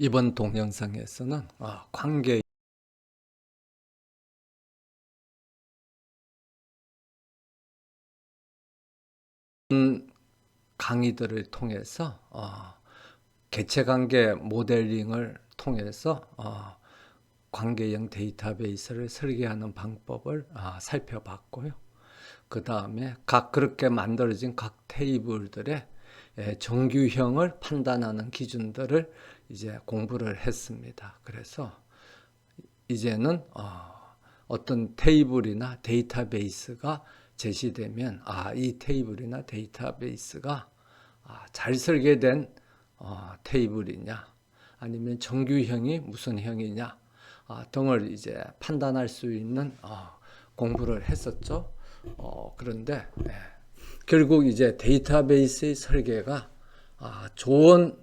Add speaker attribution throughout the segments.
Speaker 1: 이번 동영상에서는 관계 강의들을 통해서 개체관계 모델링을 통해서 관계형 데이터베이스를 설계하는 방법을 살펴봤고요. 그 다음에 각 그렇게 만들어진 각 테이블들의 정규형을 판단하는 기준들을 이제 공부를 했습니다. 그래서 이제는 어떤 테이블이나 데이터베이스가 제시되면 이 테이블이나 데이터베이스가 잘 설계된 테이블이냐 아니면 정규형이 무슨 형이냐 등을 이제 판단할 수 있는 공부를 했었죠. 그런데 결국 이제 데이터베이스의 설계가 좋은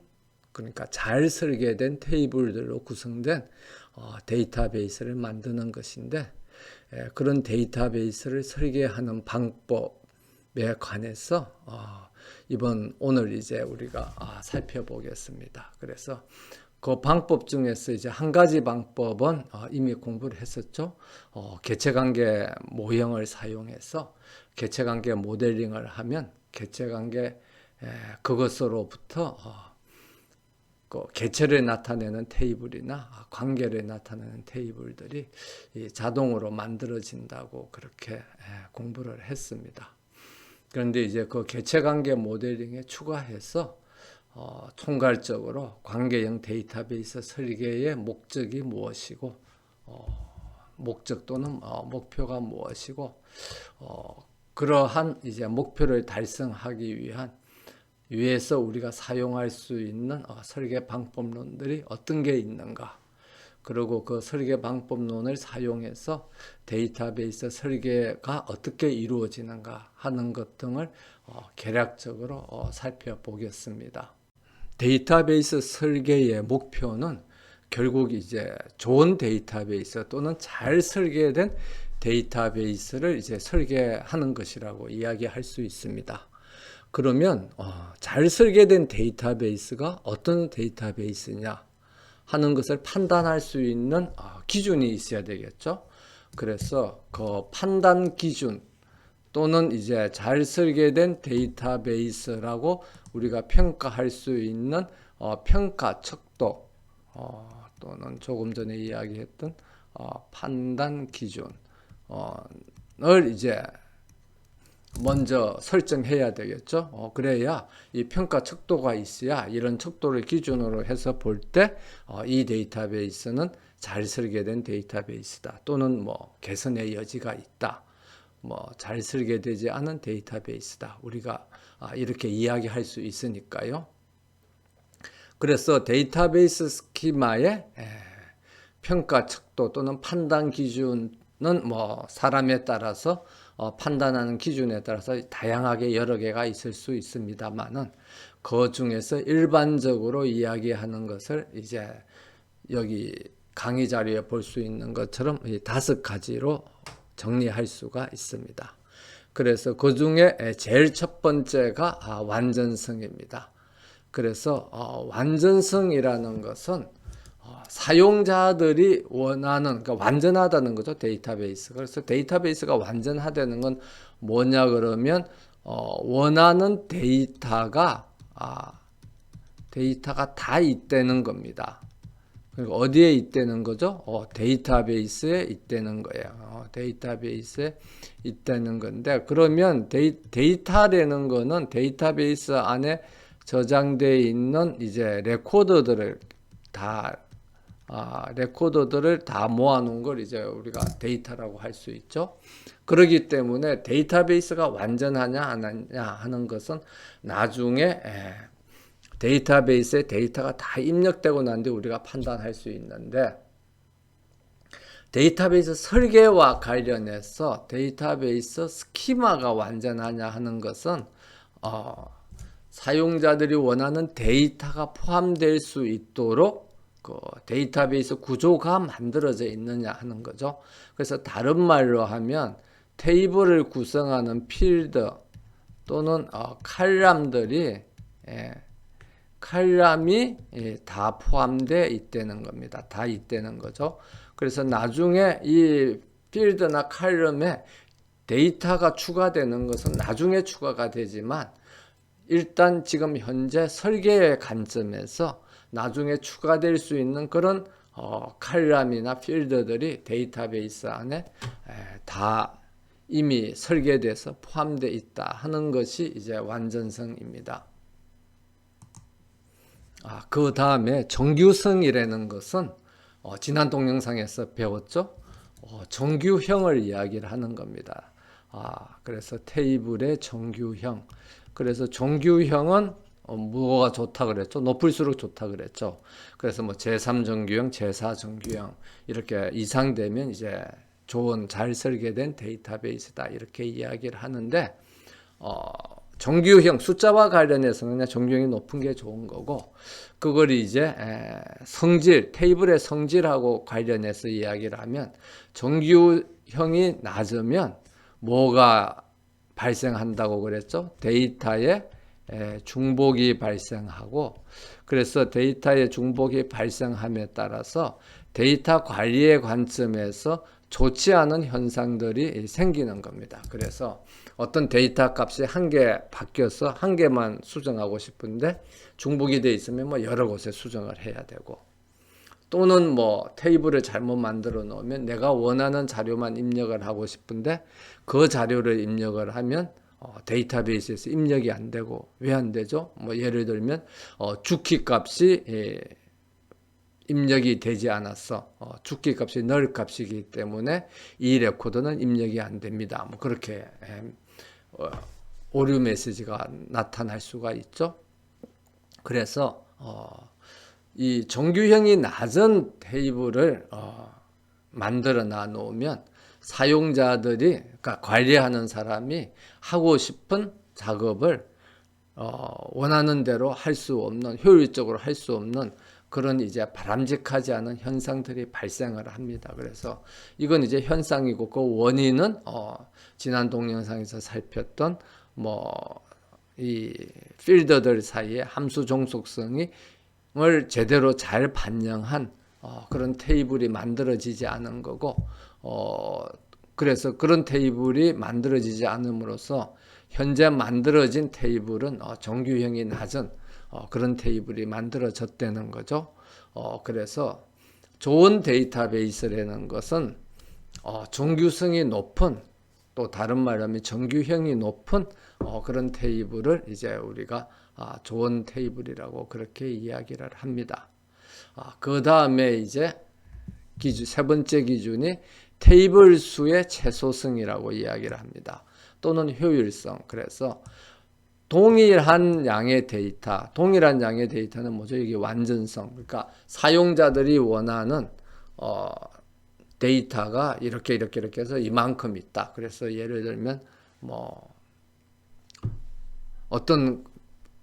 Speaker 1: 그러니까 잘 설계된 테이블들로 구성된 데이터베이스를 만드는 것인데 그런 데이터베이스를 설계하는 방법에 관해서 오늘 이제 우리가 살펴보겠습니다. 그래서 그 방법 중에서 이제 한 가지 방법은 이미 공부를 했었죠. 개체관계 모형을 사용해서 개체관계 모델링을 하면 개체관계 그것으로부터 그 개체를 나타내는 테이블이나 관계를 나타내는 테이블들이 자동으로 만들어진다고 그렇게 공부를 했습니다. 그런데 이제 그 개체관계 모델링에 추가해서 총괄적으로 관계형 데이터베이스 설계의 목적이 무엇이고 목적 또는 목표가 무엇이고 그러한 이제 목표를 달성하기 위해서 우리가 사용할 수 있는 설계 방법론들이 어떤 게 있는가, 그리고 그 설계 방법론을 사용해서 데이터베이스 설계가 어떻게 이루어지는가 하는 것 등을 개략적으로 살펴보겠습니다. 데이터베이스 설계의 목표는 결국 이제 좋은 데이터베이스 또는 잘 설계된 데이터베이스를 이제 설계하는 것이라고 이야기할 수 있습니다. 그러면 잘 설계된 데이터베이스가 어떤 데이터베이스냐 하는 것을 판단할 수 있는 기준이 있어야 되겠죠. 그래서 그 판단 기준 또는 이제 잘 설계된 데이터베이스라고 우리가 평가할 수 있는 평가 척도 또는 조금 전에 이야기했던 판단 기준을 이제 먼저 설정해야 되겠죠. 그래야 이 평가 척도가 있어야 이런 척도를 기준으로 해서 볼 때 이 데이터베이스는 잘 설계된 데이터베이스다 또는 뭐 개선의 여지가 있다, 뭐 잘 설계되지 않은 데이터베이스다, 우리가 이렇게 이야기할 수 있으니까요. 그래서 데이터베이스 스키마의 평가 척도 또는 판단 기준은 뭐 사람에 따라서 판단하는 기준에 따라서 다양하게 여러 개가 있을 수 있습니다만은 그 중에서 일반적으로 이야기하는 것을 이제 여기 강의 자료에 볼 수 있는 것처럼 5가지로 정리할 수가 있습니다. 그래서 그 중에 제일 첫 번째가 완전성입니다. 그래서 완전성이라는 것은 사용자들이 원하는, 그러니까 완전하다는 거죠, 데이터베이스가. 그래서 데이터베이스가 완전하다는 건 뭐냐 그러면 원하는 데이터가 다 있다는 겁니다. 그리고 어디에 있다는 거죠? 데이터베이스에 있다는 거예요. 데이터베이스에 있다는 건데, 그러면 데이터라는 거는 데이터베이스 안에 저장되어 있는 이제 레코드들을 다 모아놓은 걸 이제 우리가 데이터라고 할 수 있죠. 그렇기 때문에 데이터베이스가 완전하냐 안 하냐 하는 것은 나중에 데이터베이스에 데이터가 다 입력되고 난 뒤에 우리가 판단할 수 있는데, 데이터베이스 설계와 관련해서 데이터베이스 스키마가 완전하냐 하는 것은 사용자들이 원하는 데이터가 포함될 수 있도록 그 데이터베이스 구조가 만들어져 있느냐 하는 거죠. 그래서 다른 말로 하면 테이블을 구성하는 필드 또는 칼럼들이 칼럼이 다 포함되어 있다는 겁니다. 다 있다는 거죠. 그래서 나중에 이 필드나 칼럼에 데이터가 추가되는 것은 나중에 추가가 되지만 일단 지금 현재 설계의 관점에서 나중에 추가될 수 있는 그런 칼럼이나 필드들이 데이터베이스 안에 다 이미 설계돼서 포함되어 있다 하는 것이 이제 완전성입니다. 그 다음에 정규성이라는 것은 지난 동영상에서 배웠죠. 정규형을 이야기를 하는 겁니다. 그래서 테이블의 정규형. 그래서 정규형은 뭐가 좋다 그랬죠? 높을수록 좋다 그랬죠. 그래서 뭐 제3정규형, 제4정규형 이렇게 이상되면 이제 좋은 잘 설계된 데이터베이스다 이렇게 이야기를 하는데 정규형 숫자와 관련해서는 그냥 정규형이 높은 게 좋은 거고 그걸 이제 성질 테이블의 성질하고 관련해서 이야기를 하면 정규형이 낮으면 뭐가 발생한다고 그랬죠? 데이터에 중복이 발생하고 그래서 데이터의 중복이 발생함에 따라서 데이터 관리의 관점에서 좋지 않은 현상들이 생기는 겁니다. 그래서 어떤 데이터 값이 한 개 바뀌어서 한 개만 수정하고 싶은데 중복이 돼 있으면 뭐 여러 곳에 수정을 해야 되고 또는 뭐 테이블을 잘못 만들어 놓으면 내가 원하는 자료만 입력을 하고 싶은데 그 자료를 입력을 하면 데이터베이스에서 입력이 안 되고 왜 안 되죠? 뭐 예를 들면 주키 값이 입력이 되지 않았어. 주키 값이 널 값이기 때문에 이 레코드는 입력이 안 됩니다. 뭐 그렇게 오류 메시지가 나타날 수가 있죠. 그래서 이 정규형이 낮은 테이블을 만들어 놔놓으면 사용자들이 그러니까 관리하는 사람이 하고 싶은 작업을 원하는 대로 할 수 없는 효율적으로 할 수 없는 그런 이제 바람직하지 않은 현상들이 발생을 합니다. 그래서 이건 이제 현상이고 그 원인은 지난 동영상에서 살폈던 뭐 이 필더들 사이에 함수 종속성이 을 제대로 잘 반영한 그런 테이블이 만들어지지 않은 거고 그래서 그런 테이블이 만들어지지 않음으로써 현재 만들어진 테이블은 정규형이 낮은 그런 테이블이 만들어졌다는 거죠. 그래서 좋은 데이터베이스라는 것은 정규성이 높은 또 다른 말로 하면 정규형이 높은 그런 테이블을 이제 우리가 좋은 테이블이라고 그렇게 이야기를 합니다. 그 다음에 이제 세 번째 기준이 테이블 수의 최소성이라고 이야기를 합니다. 또는 효율성. 그래서 동일한 양의 데이터는 뭐죠? 이게 완전성. 그러니까 사용자들이 원하는 데이터가 이렇게 해서 이만큼 있다. 그래서 예를 들면 뭐 어떤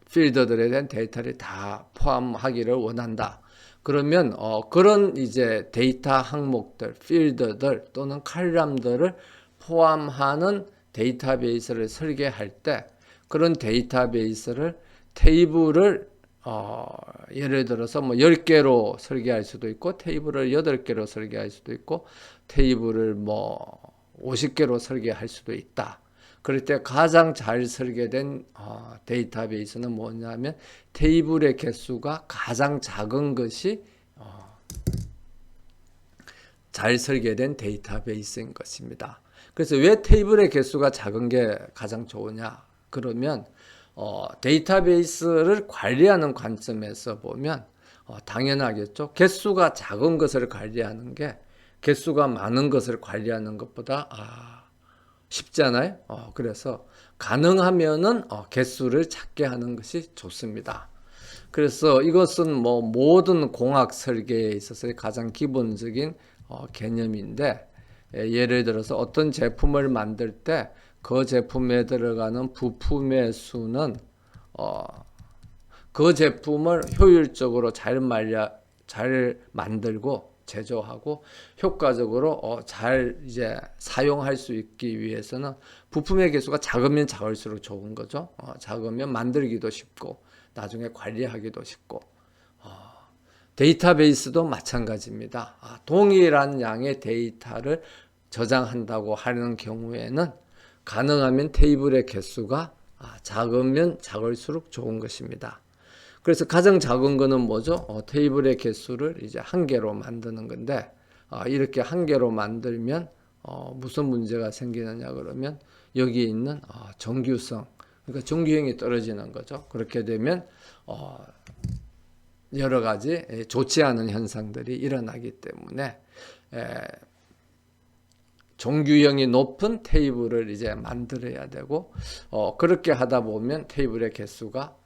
Speaker 1: 필더들에 대한 데이터를 다 포함하기를 원한다. 그러면 그런 이제 데이터 항목들, 필더들 또는 칼럼들을 포함하는 데이터베이스를 설계할 때 그런 데이터베이스를 테이블을 예를 들어서 뭐 10개로 설계할 수도 있고 테이블을 8개로 설계할 수도 있고 테이블을 뭐 50개로 설계할 수도 있다. 그럴 때 가장 잘 설계된 데이터베이스는 뭐냐면 테이블의 개수가 가장 작은 것이 잘 설계된 데이터베이스인 것입니다. 그래서 왜 테이블의 개수가 작은 게 가장 좋으냐? 그러면 데이터베이스를 관리하는 관점에서 보면 당연하겠죠. 개수가 작은 것을 관리하는 게 개수가 많은 것을 관리하는 것보다 쉽잖아요. 그래서 가능하면은 개수를 작게 하는 것이 좋습니다. 그래서 이것은 뭐 모든 공학 설계에 있어서 가장 기본적인 개념인데 예를 들어서 어떤 제품을 만들 때 그 제품에 들어가는 부품의 수는 그 제품을 효율적으로 잘 만들고 제조하고 효과적으로 잘 이제 사용할 수 있기 위해서는 부품의 개수가 작으면 작을수록 좋은 거죠. 작으면 만들기도 쉽고 나중에 관리하기도 쉽고, 데이터베이스도 마찬가지입니다. 동일한 양의 데이터를 저장한다고 하는 경우에는 가능하면 테이블의 개수가 작으면 작을수록 좋은 것입니다. 그래서 가장 작은 거는 뭐죠? 테이블의 개수를 이제 한 개로 만드는 건데, 이렇게 한 개로 만들면 무슨 문제가 생기느냐 그러면 여기 있는 정규성, 그러니까 정규형이 떨어지는 거죠. 그렇게 되면 여러 가지 좋지 않은 현상들이 일어나기 때문에 정규형이 높은 테이블을 이제 만들어야 되고, 그렇게 하다 보면 테이블의 개수가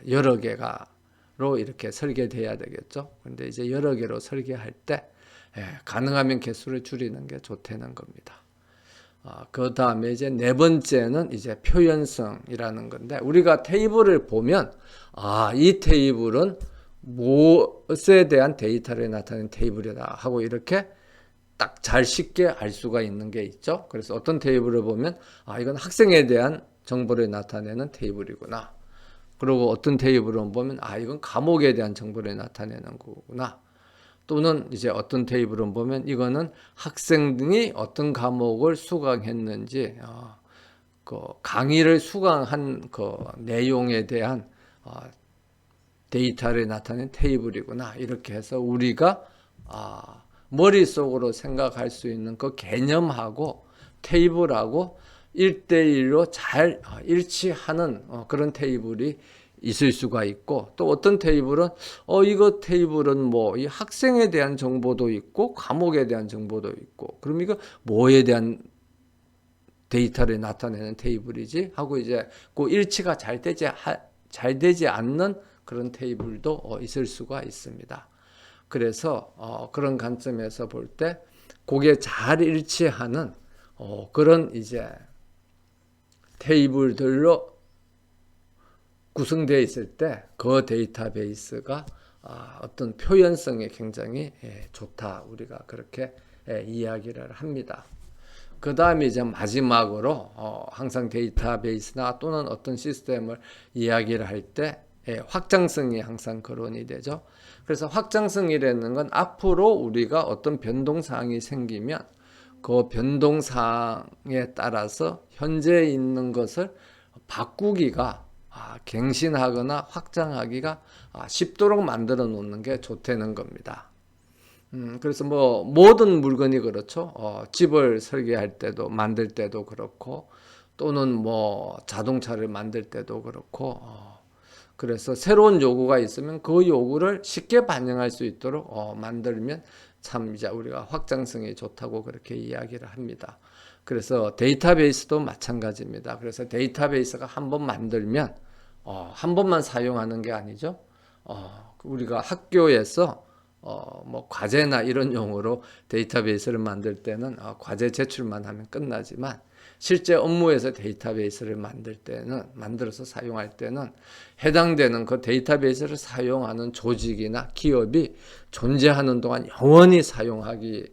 Speaker 1: 여러 개가로 이렇게 설계돼야 되겠죠. 근데 이제 여러 개로 설계할 때 가능하면 개수를 줄이는 게 좋다는 겁니다. 그 다음에 이제 네 번째는 이제 표현성이라는 건데, 우리가 테이블을 보면 이 테이블은 무엇에 대한 데이터를 나타내는 테이블이다 하고 이렇게 딱 잘 쉽게 알 수가 있는 게 있죠. 그래서 어떤 테이블을 보면 이건 학생에 대한 정보를 나타내는 테이블이구나. 그리고 어떤 테이블을 보면 이건 과목에 대한 정보를 나타내는 거구나. 또는 이제 어떤 테이블을 보면 이거는 학생이 어떤 과목을 수강했는지 그 강의를 수강한 그 내용에 대한 데이터를 나타내는 테이블이구나. 이렇게 해서 우리가 머릿속으로 생각할 수 있는 그 개념하고 테이블하고 1대1로 잘 일치하는 그런 테이블이 있을 수가 있고, 또 어떤 테이블은 이거 테이블은 뭐 이 학생에 대한 정보도 있고 과목에 대한 정보도 있고, 그럼 이거 뭐에 대한 데이터를 나타내는 테이블이지 하고 이제 그 일치가 잘 되지 않는 그런 테이블도 있을 수가 있습니다. 그래서 그런 관점에서 볼 때 그게 잘 일치하는 그런 이제 테이블들로 구성되어 있을 때 그 데이터베이스가 어떤 표현성이 굉장히 좋다. 우리가 그렇게 이야기를 합니다. 그 다음에 이제 마지막으로 항상 데이터베이스나 또는 어떤 시스템을 이야기를 할 때 확장성이 항상 거론이 되죠. 그래서 확장성이라는 건 앞으로 우리가 어떤 변동사항이 생기면 그 변동사항에 따라서 현재 있는 것을 바꾸기가 갱신하거나 확장하기가 쉽도록 만들어 놓는 게 좋다는 겁니다. 그래서 뭐 모든 물건이 그렇죠. 집을 설계할 때도 만들 때도 그렇고, 또는 뭐 자동차를 만들 때도 그렇고, 그래서 새로운 요구가 있으면 그 요구를 쉽게 반영할 수 있도록 만들면 참 이제 우리가 확장성이 좋다고 그렇게 이야기를 합니다. 그래서 데이터베이스도 마찬가지입니다. 그래서 데이터베이스가 한번 만들면 한 번만 사용하는 게 아니죠. 우리가 학교에서 뭐 과제나 이런 용어로 데이터베이스를 만들 때는 과제 제출만 하면 끝나지만, 실제 업무에서 데이터베이스를 만들어서 사용할 때는 해당되는 그 데이터베이스를 사용하는 조직이나 기업이 존재하는 동안 영원히 사용하기를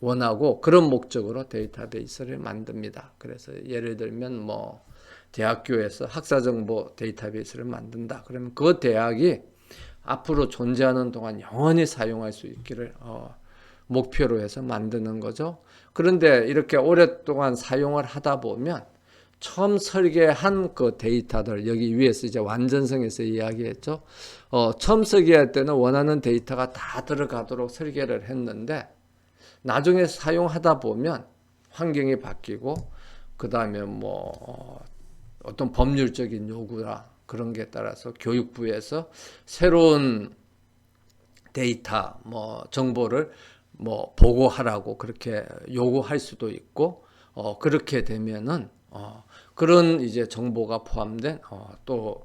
Speaker 1: 원하고, 그런 목적으로 데이터베이스를 만듭니다. 그래서 예를 들면 뭐 대학교에서 학사정보 데이터베이스를 만든다. 그러면 그 대학이 앞으로 존재하는 동안 영원히 사용할 수 있기를 목표로 해서 만드는 거죠. 그런데 이렇게 오랫동안 사용을 하다 보면 처음 설계한 그 데이터들, 여기 위에서 이제 완전성에서 이야기했죠. 처음 설계할 때는 원하는 데이터가 다 들어가도록 설계를 했는데, 나중에 사용하다 보면 환경이 바뀌고, 그 다음에 뭐 어떤 법률적인 요구나 그런 게 따라서 교육부에서 새로운 데이터, 뭐 정보를 뭐 보고하라고 그렇게 요구할 수도 있고, 그렇게 되면은 그런 이제 정보가 포함된 또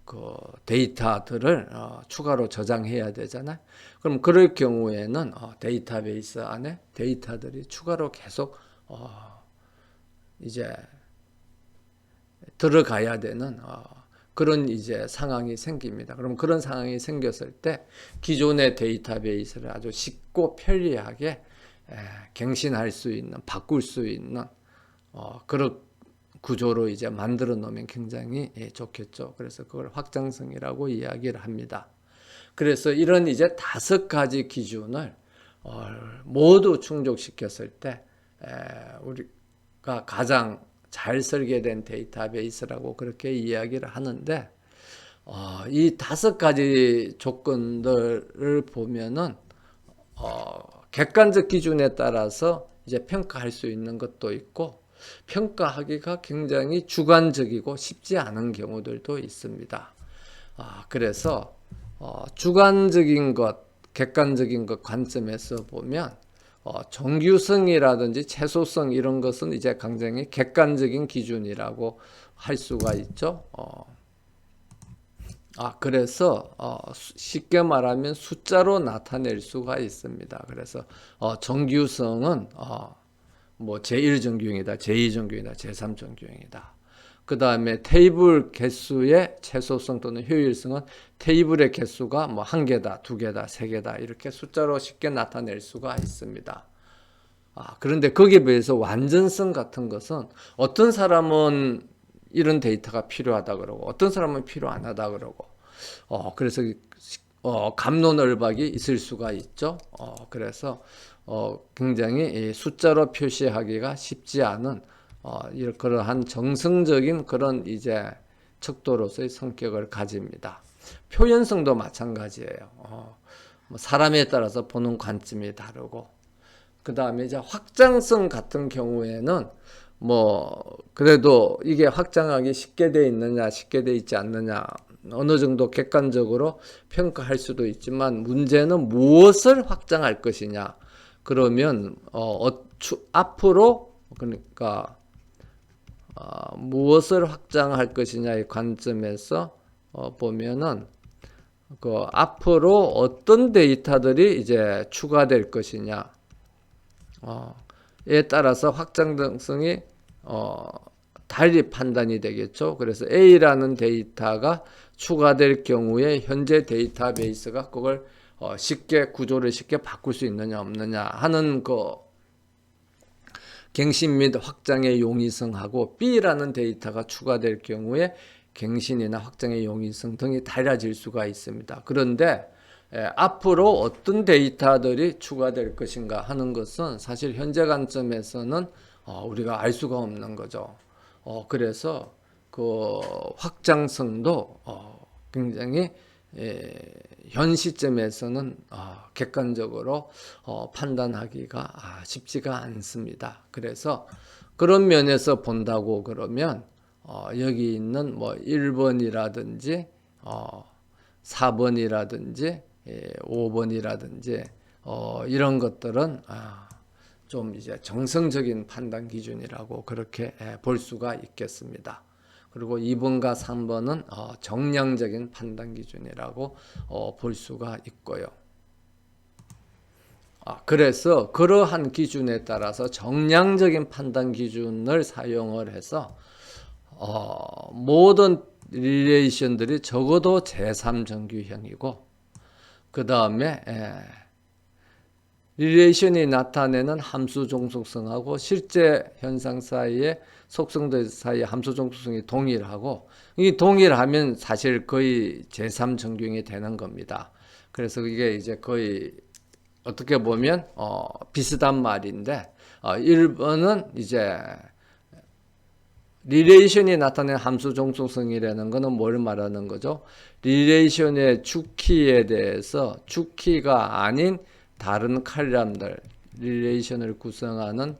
Speaker 1: 그 데이터들을 추가로 저장해야 되잖아요. 그럼 그럴 경우에는 데이터베이스 안에 데이터들이 추가로 계속 이제 들어가야 되는 그런 이제 상황이 생깁니다. 그럼 그런 상황이 생겼을 때 기존의 데이터베이스를 아주 쉽고 편리하게 갱신할 수 있는, 바꿀 수 있는 그런 구조로 이제 만들어 놓으면 굉장히 좋겠죠. 그래서 그걸 확장성이라고 이야기를 합니다. 그래서 이런 이제 5가지 기준을 모두 충족시켰을 때 우리가 가장 잘 설계된 데이터베이스라고 그렇게 이야기를 하는데, 이 5가지 조건들을 보면은 객관적 기준에 따라서 이제 평가할 수 있는 것도 있고, 평가하기가 굉장히 주관적이고 쉽지 않은 경우들도 있습니다. 그래서 주관적인 것, 객관적인 것 관점에서 보면 정규성이라든지 최소성 이런 것은 이제 굉장히 객관적인 기준이라고 할 수가 있죠. 그래서 쉽게 말하면 숫자로 나타낼 수가 있습니다. 그래서 정규성은 뭐 제1정규형이다, 제2정규형이다, 제3정규형이다. 그 다음에 테이블 개수의 최소성 또는 효율성은 테이블의 개수가 뭐 1개다, 2개다, 3개다 이렇게 숫자로 쉽게 나타낼 수가 있습니다. 그런데 거기에 비해서 완전성 같은 것은 어떤 사람은 이런 데이터가 필요하다 그러고 어떤 사람은 필요 안 하다 그러고 그래서 갑론을박이 있을 수가 있죠. 그래서 굉장히 숫자로 표시하기가 쉽지 않은 그러한 정성적인 그런 이제 척도로서의 성격을 가집니다. 표현성도 마찬가지예요. 사람에 따라서 보는 관점이 다르고, 그 다음에 이제 확장성 같은 경우에는 뭐 그래도 이게 확장하기 쉽게 돼 있느냐, 쉽게 돼 있지 않느냐, 어느 정도 객관적으로 평가할 수도 있지만 문제는 무엇을 확장할 것이냐. 그러면 앞으로 그러니까 무엇을 확장할 것이냐의 관점에서 보면은 그 앞으로 어떤 데이터들이 이제 추가될 것이냐 에 따라서 확장성이 달리 판단이 되겠죠. 그래서 A라는 데이터가 추가될 경우에 현재 데이터베이스가 그걸 쉽게 구조를 쉽게 바꿀 수 있느냐 없느냐 하는 그 갱신 및 확장의 용이성하고 B라는 데이터가 추가될 경우에 갱신이나 확장의 용이성 등이 달라질 수가 있습니다. 그런데 앞으로 어떤 데이터들이 추가될 것인가 하는 것은 사실 현재 관점에서는 우리가 알 수가 없는 거죠. 그래서 그 확장성도 굉장히 현 시점에서는 객관적으로 판단하기가 쉽지가 않습니다. 그래서 그런 면에서 본다고 그러면 여기 있는 뭐 1번이라든지 4번이라든지 5번이라든지 이런 것들은 좀 이제 정성적인 판단 기준이라고 그렇게 볼 수가 있겠습니다. 그리고 2번과 3번은 정량적인 판단 기준이라고 볼 수가 있고요. 그래서 그러한 기준에 따라서 정량적인 판단 기준을 사용을 해서 모든 릴레이션들이 적어도 제3정규형이고 그 다음에 릴레이션이 나타내는 함수 종속성하고 실제 현상 사이에 속성들 사이의 함수 종속성이 동일하고 이 동일하면 사실 거의 제3정규형이 되는 겁니다. 그래서 이게 이제 거의 어떻게 보면 비슷한 말인데 1번은 이제 릴레이션이 나타낸 함수 종속성이라는 것은 뭘 말하는 거죠? 릴레이션의 주키에 대해서 주키가 아닌 다른 칼럼들, 릴레이션을 구성하는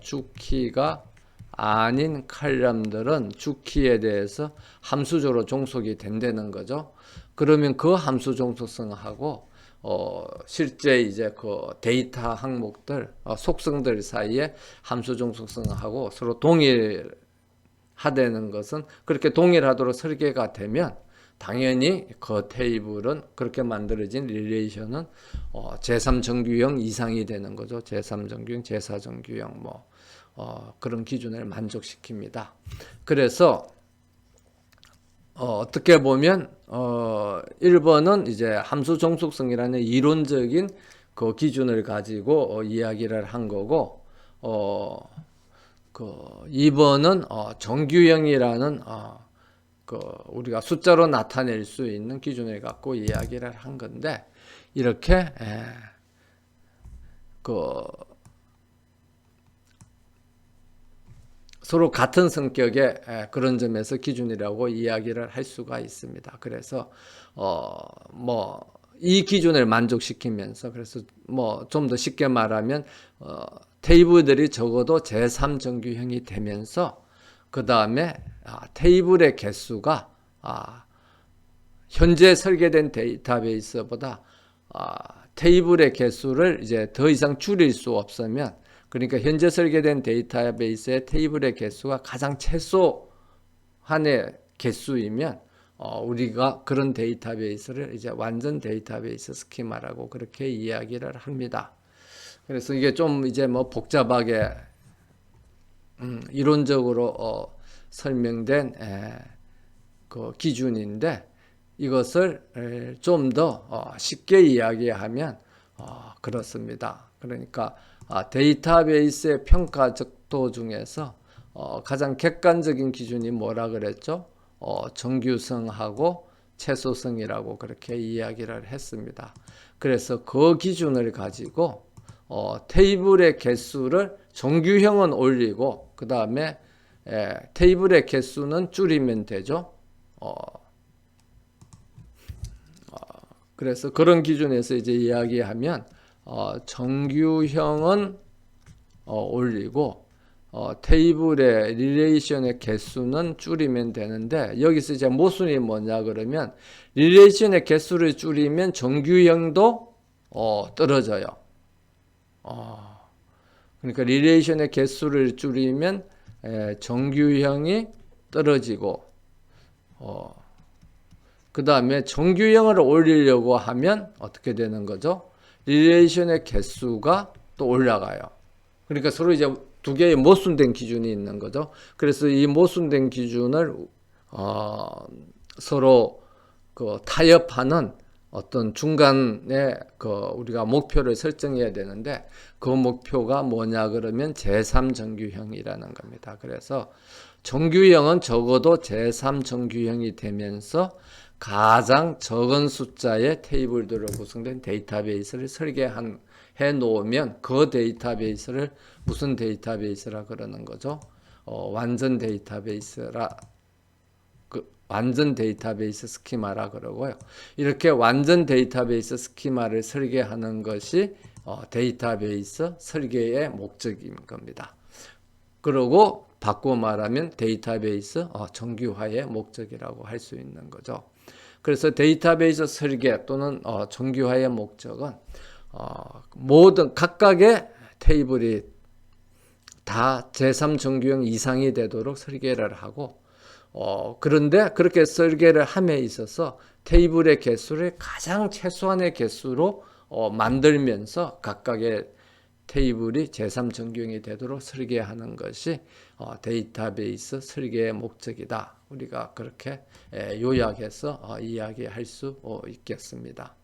Speaker 1: 주키가 아닌 칼럼들은 주키에 대해서 함수적으로 종속이 된다는 거죠. 그러면 그 함수 종속성하고 실제 이제 그 데이터 항목들, 속성들 사이에 함수 종속성하고 서로 동일하다는 것은 그렇게 동일하도록 설계가 되면 당연히 그 테이블은 그렇게 만들어진 릴레이션은 제3정규형 이상이 되는 거죠. 제3정규형, 제4정규형 뭐 그런 기준을 만족시킵니다. 그래서 어떻게 보면 1번은 이제 함수 종속성이라는 이론적인 그 기준을 가지고 이야기를 한 거고 2번은 정규형이라는 우리가 숫자로 나타낼 수 있는 기준을 갖고 이야기를 한 건데, 이렇게 서로 같은 성격의 그런 점에서 기준이라고 이야기를 할 수가 있습니다. 그래서 이 기준을 만족시키면서, 그래서 좀 더 쉽게 말하면 테이블들이 적어도 제3정규형이 되면서 그 다음에 테이블의 개수가 현재 설계된 데이터베이스보다 테이블의 개수를 이제 더 이상 줄일 수 없으면, 그러니까 현재 설계된 데이터베이스의 테이블의 개수가 가장 최소한의 개수이면 우리가 그런 데이터베이스를 이제 완전 데이터베이스 스키마라고 그렇게 이야기를 합니다. 그래서 이게 좀 이제 복잡하게 이론적으로 설명된 기준인데, 이것을 좀 더 쉽게 이야기하면 그렇습니다. 그러니까 데이터베이스의 평가 적도 중에서 가장 객관적인 기준이 뭐라 그랬죠? 정규성하고 최소성이라고 그렇게 이야기를 했습니다. 그래서 그 기준을 가지고 테이블의 개수를 정규형은 올리고 그 다음에 테이블의 개수는 줄이면 되죠. 그래서 그런 기준에서 이제 이야기하면 정규형은 올리고 테이블의 릴레이션의 개수는 줄이면 되는데, 여기서 이제 모순이 뭐냐 그러면 릴레이션의 개수를 줄이면 정규형도 떨어져요. 그러니까 릴레이션의 개수를 줄이면 정규형이 떨어지고 그 다음에 정규형을 올리려고 하면 어떻게 되는 거죠? 릴레이션의 개수가 또 올라가요. 그러니까 서로 이제 두 개의 모순된 기준이 있는 거죠. 그래서 이 모순된 기준을 서로 타협하는 어떤 중간에 우리가 목표를 설정해야 되는데, 그 목표가 뭐냐 그러면 제3정규형이라는 겁니다. 그래서 정규형은 적어도 제3정규형이 되면서 가장 적은 숫자의 테이블들로 구성된 데이터베이스를 설계해 놓으면 그 데이터베이스를 무슨 데이터베이스라 그러는 거죠? 완전 데이터베이스라, 완전 데이터베이스 스키마라 그러고요. 이렇게 완전 데이터베이스 스키마를 설계하는 것이 데이터베이스 설계의 목적인 겁니다. 그리고 바꾸어 말하면 데이터베이스 정규화의 목적이라고 할 수 있는 거죠. 그래서 데이터베이스 설계 또는 정규화의 목적은 모든 각각의 테이블이 다 제3정규형 이상이 되도록 설계를 하고, 그런데 그렇게 설계를 함에 있어서 테이블의 개수를 가장 최소한의 개수로 만들면서 각각의 테이블이 제3정규형이 되도록 설계하는 것이 데이터베이스 설계의 목적이다. 우리가 그렇게 요약해서 이야기할 수 있겠습니다.